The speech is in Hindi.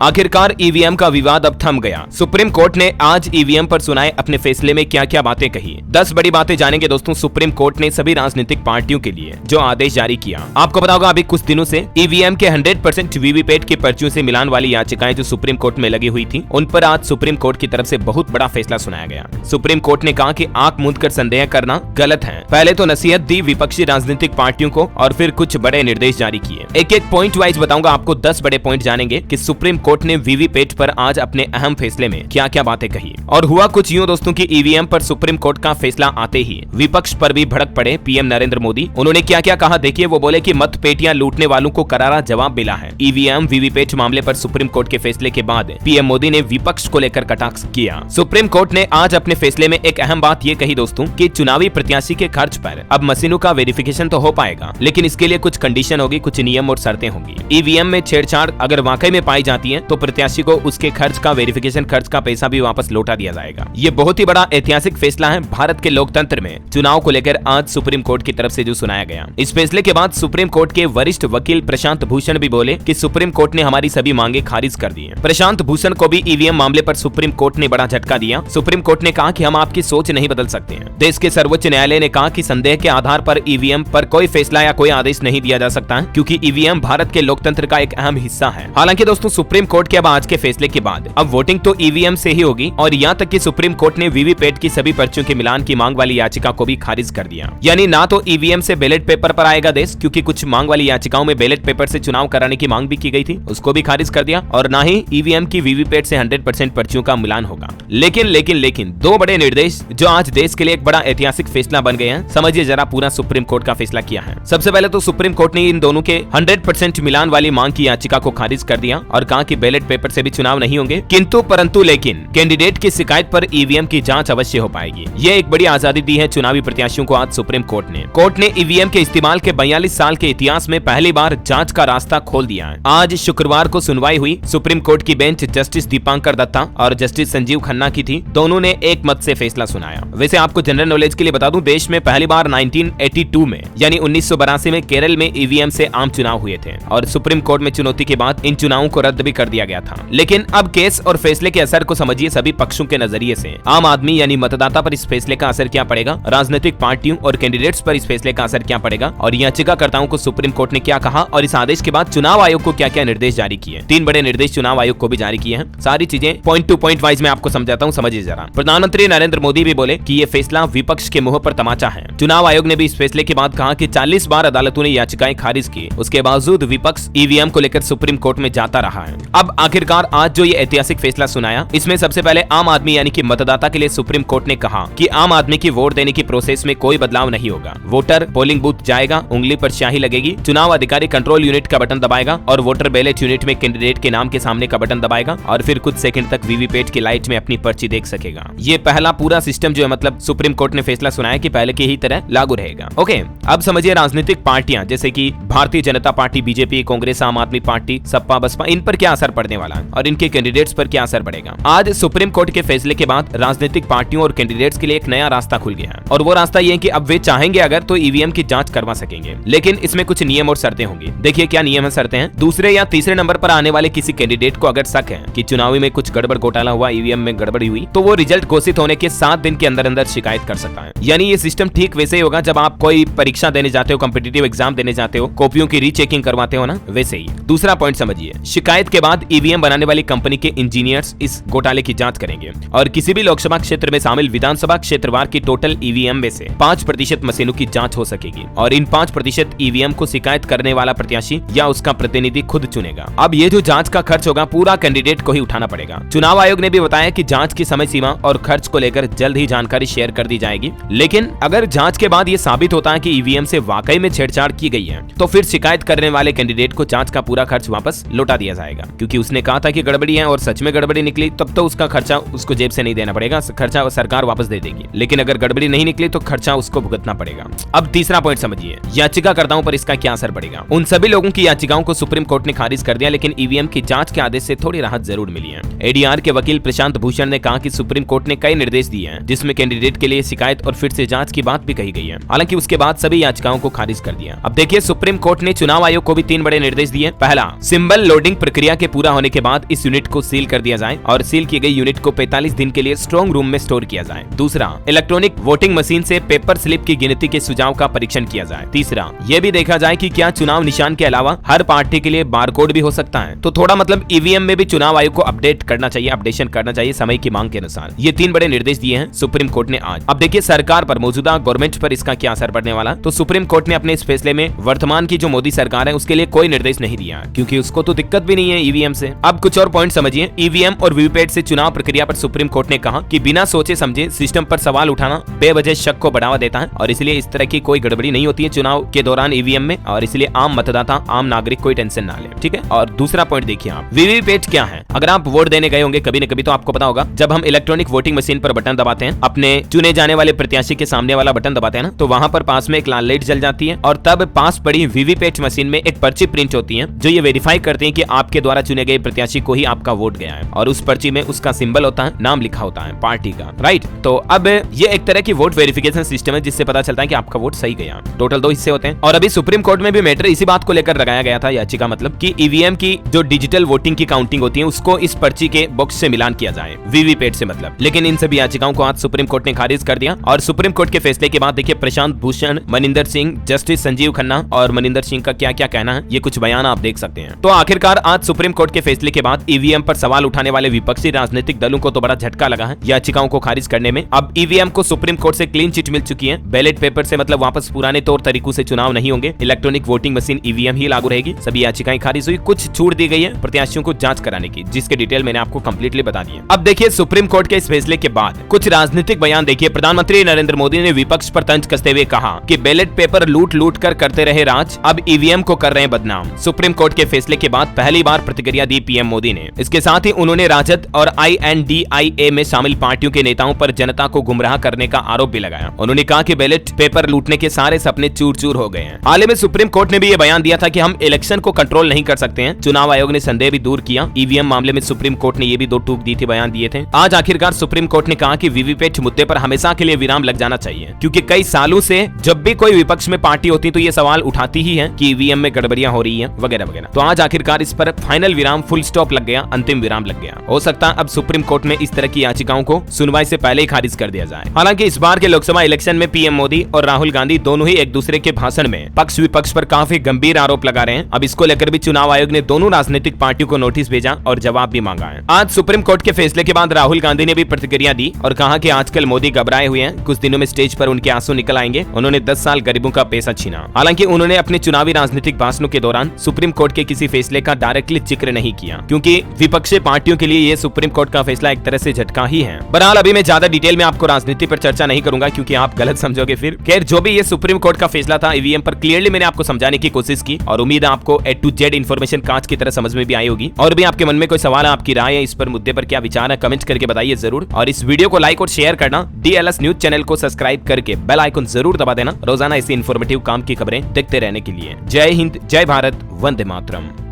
आखिरकार ईवीएम का विवाद अब थम गया। सुप्रीम कोर्ट ने आज ईवीएम पर सुनाए अपने फैसले में क्या क्या बातें कही। 10 बड़ी बातें जानेंगे दोस्तों सुप्रीम कोर्ट ने सभी राजनीतिक पार्टियों के लिए जो आदेश जारी किया। आपको पता होगा अभी कुछ दिनों से ईवीएम के 100% वीवीपैट की पर्चियों से मिलान वाली याचिकाएं जो सुप्रीम कोर्ट में लगी हुई थी, उन पर आज सुप्रीम कोर्ट की तरफ से बहुत बड़ा फैसला सुनाया गया। सुप्रीम कोर्ट ने कहा कि आंख मूंद कर संदेह करना गलत है। पहले तो नसीहत दी विपक्षी राजनीतिक पार्टियों को और फिर कुछ बड़े निर्देश जारी किए। एक एक पॉइंट वाइज बताऊंगा आपको। 10 बड़े पॉइंट जानेंगे कि सुप्रीम कोर्ट ने वीवीपैट पर आज अपने अहम फैसले में क्या क्या बातें कही। और हुआ कुछ यूं दोस्तों की ईवीएम पर सुप्रीम कोर्ट का फैसला आते ही विपक्ष पर भी भड़क पड़े पीएम नरेंद्र मोदी। उन्होंने क्या क्या कहा देखिए। वो बोले कि मतपेटियां लूटने वालों को करारा जवाब मिला है। ईवीएम वीवीपैट मामले पर सुप्रीम कोर्ट के फैसले के बाद पीएम मोदी ने विपक्ष को लेकर कटाक्ष किया। सुप्रीम कोर्ट ने आज अपने फैसले में एक अहम बात ये कही दोस्तों कि चुनावी प्रत्याशी के खर्च पर अब मशीनों का वेरिफिकेशन तो हो पाएगा, लेकिन इसके लिए कुछ कंडीशन होगी, कुछ नियम और शर्तें होंगी। ईवीएम में छेड़छाड़ अगर वाकई में पाई जाती है तो प्रत्याशी को उसके खर्च का वेरिफिकेशन खर्च का पैसा भी वापस लौटा दिया जाएगा। ये बहुत ही बड़ा ऐतिहासिक फैसला है भारत के लोकतंत्र में चुनाव को लेकर आज सुप्रीम कोर्ट की तरफ से जो सुनाया गया। इस फैसले के बाद सुप्रीम कोर्ट के वरिष्ठ वकील प्रशांत भूषण भी बोले कि सुप्रीम कोर्ट ने हमारी सभी मांगे खारिज कर दी है। प्रशांत भूषण को भी ईवीएम मामले पर सुप्रीम कोर्ट ने बड़ा झटका दिया। सुप्रीम कोर्ट ने कहा कि हम आपकी सोच नहीं बदल सकते हैं। देश के सर्वोच्च न्यायालय ने कहा कि संदेह के आधार पर ईवीएम पर कोई फैसला या कोई आदेश नहीं दिया जा सकता है, क्योंकि ईवीएम भारत के लोकतंत्र का एक अहम हिस्सा है। हालांकि दोस्तों सुप्रीम कोर्ट के अब आज के फैसले के बाद अब वोटिंग तो ईवीएम से ही होगी और यहाँ तक कि सुप्रीम कोर्ट ने वीवीपैट की सभी पर्चियों के मिलान की मांग वाली याचिका को भी खारिज कर दिया। यानी ना तो ईवीएम से बैलेट पेपर पर आएगा देश, क्योंकि कुछ मांग वाली याचिकाओं में बैलेट पेपर से चुनाव कराने की मांग भी की गई थी, उसको भी खारिज कर दिया, और ना ही ईवीएम की वीवीपैट से 100% पर्चियों का मिलान होगा। लेकिन 2 बड़े निर्देश जो आज देश के लिए एक बड़ा ऐतिहासिक फैसला बन गए हैं। समझिए जरा पूरा सुप्रीम कोर्ट का फैसला किया है। सबसे पहले तो सुप्रीम कोर्ट ने इन दोनों के 100% मिलान वाली मांग की याचिका को खारिज कर दिया और कहा कि बैलेट पेपर से भी चुनाव नहीं होंगे, किंतु परंतु लेकिन कैंडिडेट की शिकायत पर ईवीएम की जांच अवश्य हो पाएगी। ये एक बड़ी आजादी दी है चुनावी प्रत्याशियों को आज सुप्रीम कोर्ट ने। कोर्ट ने ईवीएम के इस्तेमाल के 42 साल के इतिहास में पहली बार जांच का रास्ता खोल दिया है। आज शुक्रवार को सुनवाई हुई। सुप्रीम कोर्ट की बेंच जस्टिस दीपांकर दत्ता और जस्टिस संजीव खन्ना की थी। दोनों ने एक मत से फैसला सुनाया। वैसे आपको जनरल नॉलेज के लिए बता दूं, देश में पहली बार 1982 में यानी 1982 में केरल में ईवीएम से आम चुनाव हुए थे और सुप्रीम कोर्ट में चुनौती के बाद इन चुनावों को रद्द भी कर दिया गया था। लेकिन अब केस और फैसले के असर को समझिए सभी पक्षों के नजरिए से। आम आदमी यानी मतदाता पर इस फैसले का असर क्या पड़ेगा, राजनीतिक पार्टियों और कैंडिडेट्स पर इस फैसले का असर क्या पड़ेगा, और याचिकाकर्ताओं को सुप्रीम कोर्ट ने क्या कहा और इस आदेश के बाद चुनाव आयोग को क्या क्या निर्देश जारी किए। 3 बड़े निर्देश चुनाव आयोग को भी जारी किए हैं। सारी चीजें पॉइंट टू पॉइंट वाइज में आपको समझाता हूँ, समझिए जरा। प्रधानमंत्री नरेंद्र मोदी भी बोले कि ये फैसला विपक्ष के मुंह पर तमाचा है। चुनाव आयोग ने भी इस फैसले के बाद कहा कि 40 बार अदालतों ने याचिकाएं खारिज की, उसके बावजूद विपक्ष ईवीएम को लेकर सुप्रीम कोर्ट में जाता रहा है। अब आखिरकार आज जो ये ऐतिहासिक फैसला सुनाया, इसमें सबसे पहले आम आदमी यानी कि मतदाता के लिए सुप्रीम कोर्ट ने कहा कि आम आदमी की वोट देने की प्रोसेस में कोई बदलाव नहीं होगा। वोटर पोलिंग बूथ जाएगा, उंगली पर स्याही लगेगी, चुनाव अधिकारी कंट्रोल यूनिट का बटन दबाएगा और वोटर बैलेट यूनिट में कैंडिडेट के नाम के सामने का बटन दबाएगा और फिर कुछ सेकंड तक वीवीपैट की लाइट में अपनी पर्ची देख सकेगा। ये पहला पूरा सिस्टम जो है मतलब सुप्रीम कोर्ट ने फैसला सुनाया कि पहले की ही तरह लागू रहेगा। ओके, अब समझिए राजनीतिक पार्टियां जैसे कि भारतीय जनता पार्टी, बीजेपी, कांग्रेस, आम आदमी पार्टी, सपा, बसपा, इन पर क्या असर पड़ने वाला है और इनके कैंडिडेट्स पर क्या असर पड़ेगा। आज सुप्रीम कोर्ट के फैसले के बाद राजनीतिक पार्टियों और कैंडिडेट्स के लिए एक नया रास्ता खुल गया है और वो रास्ता ये है कि अब वे चाहेंगे अगर तो ईवीएम की जांच करवा सकेंगे, लेकिन इसमें कुछ नियम और शर्तें होंगी। देखिए क्या नियम है, शर्तें हैं। दूसरे या तीसरे नंबर पर आने वाले किसी कैंडिडेट को अगर शक है कि चुनावी में कुछ गड़बड़ घोटाला हुआ, ईवीएम में गड़बड़ी हुई, तो वो रिजल्ट घोषित होने के 7 दिन के अंदर अंदर शिकायत कर सकता है। यानी ये सिस्टम ठीक वैसे ही होगा जब आप कोई परीक्षा देने जाते हो, कॉम्पिटिटिव एग्जाम देने जाते हो, कॉपियों की रीचेकिंग करवाते हो ना, वैसे ही। दूसरा पॉइंट समझिए, शिकायत के बाद ईवीएम बनाने वाली कंपनी के इंजीनियर्स इस घोटाले की जांच करेंगे और किसी भी लोकसभा क्षेत्र में शामिल विधानसभा क्षेत्रवार की टोटल ईवीएम में से 5% मशीनों की जांच हो सकेगी और इन 5% ईवीएम को शिकायत करने वाला प्रत्याशी या उसका प्रतिनिधि खुद चुनेगा। अब ये जो जांच का खर्च होगा पूरा कैंडिडेट को ही उठाना पड़ेगा। चुनाव आयोग ने भी बताया कि जांच की समय सीमा और खर्च को लेकर जल्द ही जानकारी शेयर कर दी जाएगी, लेकिन अगर जांच के बाद ये साबित होता है कि ईवीएम से वाकई में छेड़छाड़ की गई है तो फिर शिकायत करने वाले कैंडिडेट को जांच का पूरा खर्च वापस लौटा दिया जाएगा, क्योंकि उसने कहा था कि गड़बड़ी है और सच में गड़बड़ी निकली तब तो उसका खर्चा उसको जेब से नहीं देना पड़ेगा, खर्चा सरकार वापस दे देगी, लेकिन अगर गड़बड़ी नहीं निकली तो खर्चा उसको भुगतना पड़ेगा। अब तीसरा पॉइंट समझिए, याचिकाकर्ताओं पर इसका क्या असर पड़ेगा। उन सभी लोगों की याचिकाओं को सुप्रीम कोर्ट ने खारिज कर दिया, लेकिन ईवीएम की जांच के आदेश से थोड़ी राहत जरूर मिली है। एडीआर के वकील प्रशांत भूषण ने कहा कि सुप्रीम कोर्ट ने कई निर्देश दिए हैं जिसमें कैंडिडेट के लिए शिकायत और फिर से जांच की बात भी कही गई है। हालांकि उसके बाद सभी याचिकाओं को खारिज कर दिया। अब देखिए, सुप्रीम कोर्ट ने चुनाव आयोग को भी 3 बड़े निर्देश दिए। पहला, सिंबल लोडिंग प्रक्रिया के पूरा होने के बाद इस यूनिट को सील कर दिया जाए और सील की गई यूनिट को 45 दिन के लिए स्ट्रॉन्ग रूम में स्टोर किया जाए। दूसरा, इलेक्ट्रॉनिक वोटिंग मशीन से पेपर स्लिप की गिनती के सुझाव का परीक्षण किया जाए। तीसरा, यह भी देखा जाए कि क्या चुनाव निशान के अलावा हर पार्टी के लिए बारकोड भी हो सकता है। तो थोड़ा मतलब ईवीएम में भी चुनाव आयोग को अपडेट करना चाहिए, अपडेशन करना चाहिए समय की मांग के अनुसार। ये 3 बड़े निर्देश दिए हैं सुप्रीम कोर्ट ने आज। अब देखिए सरकार पर, मौजूदा गवर्नमेंट पर इसका क्या असर पड़ने वाला। तो सुप्रीम कोर्ट ने अपने इस फैसले में वर्तमान की जो मोदी सरकार है उसके लिए कोई निर्देश नहीं दिया, क्योंकि उसको तो दिक्कत भी नहीं है ईवीएम से। अब कुछ और पॉइंट समझिए। ईवीएम और वीवीपैट से चुनाव प्रक्रिया पर सुप्रीम कोर्ट ने कहा कि बिना सोचे समझे सिस्टम पर सवाल उठाना बेवजह शक को बढ़ावा देता है और इसलिए इस तरह की कोई गड़बड़ी नहीं होती है चुनाव के दौरान ईवीएम में, और इसलिए आम मतदाता, आम नागरिक कोई टेंशन ना ले। ठीक है। और दूसरा पॉइंट देखिए आप, वीवीपैट क्या है। अगर आप वोट देने गए होंगे कभी न कभी तो आपको पता होगा, जब हम इलेक्ट्रॉनिक वोटिंग मशीन पर बटन दबाते हैं, अपने चुने जाने वाले प्रत्याशी के सामने वाला बटन दबाते हैं ना, तो वहां पर पास में एक लाल लाइट जल जाती है और तब पास पड़ी वीवीपैट मशीन में एक पर्ची प्रिंट होती है जो ये वेरीफाई करते हैं कि आपके द्वारा चुने गए प्रत्याशी को ही आपका वोट गया है, और उस पर्ची में उसका सिंबल होता है, नाम लिखा होता है पार्टी का, राइट। तो अब ये एक तरह की वोट वेरिफिकेशन सिस्टम है जिससे पता चलता है कि आपका वोट सही गया। टोटल 2 हिस्से होते हैं। और अभी सुप्रीम कोर्ट में भी मैटर इसी बात को लेकर लगाया गया था, याचिका मतलब कि ईवीएम की जो डिजिटल वोटिंग की काउंटिंग होती है उसको इस पर्ची के बॉक्स से मिलान किया जाए, वीवीपैट से मतलब। लेकिन इन सभी याचिकाओं को आज सुप्रीम कोर्ट ने खारिज कर दिया। और सुप्रीम कोर्ट के फैसले के बाद देखिए प्रशांत भूषण, मनिंदर सिंह, जस्टिस संजीव खन्ना और मनिंदर सिंह का क्या क्या कहना है, ये कुछ बयान आप देख सकते हैं। तो आखिरकार आज सुप्रीम कोर्ट के फैसले के बाद ईवीएम पर सवाल उठाने वाले विपक्षी राजनीतिक दलों को तो बड़ा झटका लगा है याचिकाओं को खारिज करने में। अब ईवीएम को सुप्रीम कोर्ट से क्लीन चिट मिल चुकी है। बैलेट पेपर से मतलब वापस पुराने तौर तरीकों से चुनाव नहीं होंगे, इलेक्ट्रॉनिक वोटिंग मशीन ईवीएम ही लागू रहेगी। सभी याचिकाएं खारिज हुई। कुछ छूट दी गई है प्रत्याशियों को जांच कराने की, जिसके डिटेल मैंने आपको कंप्लीटली बता दी है। अब देखिए सुप्रीम कोर्ट के इस फैसले के बाद कुछ राजनीतिक बयान देखिए। प्रधानमंत्री नरेंद्र मोदी ने विपक्ष पर तंज कसते हुए कहा कि बैलेट पेपर लूट लूट कर करते रहे राज, अब ईवीएम को कर रहे हैं बदनाम। सुप्रीम कोर्ट के फैसले के बाद पहली बार प्रतिक्रिया दी पीएम मोदी ने। इसके साथ ही उन्होंने राजद और INDIA में शामिल पार्टियों के नेताओं पर जनता को गुमराह करने का आरोप भी लगाया। उन्होंने कहा कि बैलेट पेपर लूटने के सारे सपने चूर चूर हो गए हैं। हाल ही में सुप्रीम कोर्ट ने भी ये बयान दिया था कि हम इलेक्शन को कंट्रोल नहीं कर सकते हैं। चुनाव आयोग ने संदेह भी दूर किया। ईवीएम मामले में सुप्रीम कोर्ट ने ये भी 2 टूक दी थी, बयान दिए थे। आज आखिरकार सुप्रीम कोर्ट ने कहा कि वीवीपैट मुद्दे पर हमेशा के लिए विराम लग जाना चाहिए, क्योंकि कई सालों से जब भी कोई विपक्ष में पार्टी होती तो ये सवाल उठाती ही है कि ईवीएम में गड़बड़ियां हो रही है वगैरह वगैरह। तो आज आखिरकार इस पर फाइनल विराम, फुल स्टॉप लग गया, अंतिम विराम लग गया। हो सकता है अब सुप्रीम कोर्ट में इस तरह की याचिकाओं को सुनवाई से पहले ही खारिज कर दिया जाए। हालांकि इस बार के लोकसभा इलेक्शन में पीएम मोदी और राहुल गांधी दोनों ही एक दूसरे के भाषण में पक्ष विपक्ष पर काफी गंभीर आरोप लगा रहे हैं। अब इसको लेकर भी चुनाव आयोग ने दोनों राजनीतिक पार्टियों को नोटिस भेजा और जवाब भी मांगा है। आज सुप्रीम कोर्ट के फैसले के बाद राहुल गांधी ने भी प्रतिक्रिया दी और कहा कि आजकल मोदी घबराए हुए हैं, कुछ दिनों में स्टेज पर उनके आंसू निकल आएंगे। उन्होंने 10 साल गरीबों का पैसा छीना। हालांकि उन्होंने अपने चुनावी राजनीतिक भाषणों के दौरान सुप्रीम कोर्ट के किसी फैसले का डायरेक्टली जिक्र नहीं किया, क्योंकि विपक्षी पार्टियों के लिए ये सुप्रीम कोर्ट का फैसला एक तरह से झटका ही है। बहरहाल अभी मैं ज्यादा डिटेल में आपको राजनीति पर चर्चा नहीं करूंगा, क्योंकि आप गलत समझोगे फिर। खैर, जो भी ये सुप्रीम कोर्ट का फैसला था ईवीएम पर, क्लियरली मैंने आपको समझाने की कोशिश की और उम्मीद है आपको A to Z इन्फॉर्मेशन कांच की तरह समझ में भी आई होगी। और भी आपके मन में कोई सवाल है, आपकी राय है, इस पर मुद्दे पर क्या विचार है, कमेंट करके बताइए जरूर। और इस वीडियो को लाइक और शेयर करना, DLS न्यूज चैनल को सब्सक्राइब करके बेल आइकन जरूर दबा देना, रोजाना ऐसी इन्फॉर्मेटिव काम की खबरें देखते रहने के लिए। जय हिंद, जय भारत, वंदे मातरम।